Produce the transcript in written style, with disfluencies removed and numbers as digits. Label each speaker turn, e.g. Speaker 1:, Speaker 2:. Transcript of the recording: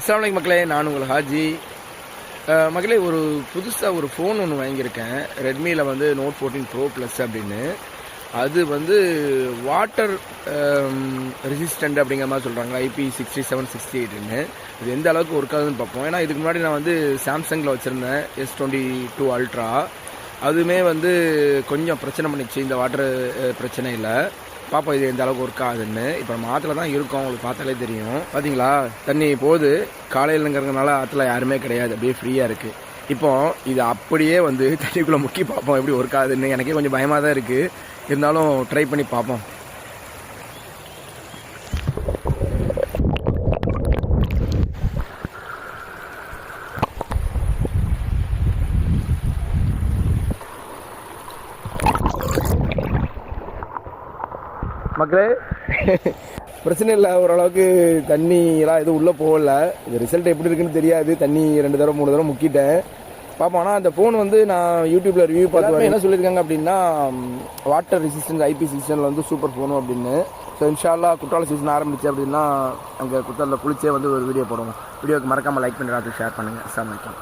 Speaker 1: அஸ்ஸலாமு அலைக்கும் மக்களே, நான் உங்கள் ஹாஜி. மக்களே, ஒரு புதுசாக ஒரு ஃபோன் ஒன்று வாங்கியிருக்கேன். ரெட்மியில் வந்து நோட் 14 ப்ரோ ப்ளஸ் அப்படின்னு. அது வந்து வாட்டர் ரெசிஸ்டண்ட் அப்படிங்கிற மாதிரி சொல்கிறாங்க, IP67 68ன்னு. இது எந்த அளவுக்கு ஒர்க் ஆகுதுன்னு பார்ப்போம். ஏன்னா இதுக்கு முன்னாடி நான் வந்து சாம்சங்கில் வச்சுருந்தேன் S22 அல்ட்ரா. அதுவுமே வந்து கொஞ்சம் பிரச்சனை பண்ணிச்சு, இந்த வாட்டர் பிரச்சனை இல்லை. பார்ப்போம் இது எந்த அளவுக்கு ஒர்க் ஆகுதுன்னு. இப்போ நம்ம ஆற்றுல தான் இருக்கோம், உங்களுக்கு பார்த்தாலே தெரியும். பார்த்தீங்களா, தண்ணி போகுது. காலையிலங்கிறதுனால ஆற்றுல யாருமே கிடையாது, அப்படியே ஃப்ரீயாக இருக்குது. இப்போ இது அப்படியே வந்து தண்ணிக்குள்ளே முக்கி பார்ப்போம் எப்படி ஒர்க் ஆகுதுன்னு. எனக்கே கொஞ்சம் பயமாக தான் இருக்குது, இருந்தாலும் ட்ரை பண்ணி பார்ப்போம். மக்களே, பிரச்சனை இல்லை, ஓரளவுக்கு தண்ணியெல்லாம் எதுவும் உள்ளே போகல. இது ரிசல்ட் எப்படி இருக்குன்னு தெரியாது. தண்ணி 2 தடவை 3 தடவை முக்கிட்டேன், பார்ப்போம். ஆனால் அந்த ஃபோன் வந்து நான் யூடியூப்பில் ரிவ்யூ பார்த்து என்ன சொல்லியிருக்காங்க அப்படின்னா, வாட்டர் ரெசிஸ்டன்ஸ் IP67 வந்து சூப்பர் ஃபோனும் அப்படின்னு. ஸோ இன்ஷா அல்லாஹ் குற்றால சீசன் ஆரம்பிச்சு அப்படின்னா அங்கே குற்றாலில் குளிச்சே வந்து ஒரு வீடியோ போடுவோம். வீடியோக்கு மறக்காமல் லைக் பண்ணி ஷேர் பண்ணுங்கள். அஸ்ஸலாமு அலைக்கும்.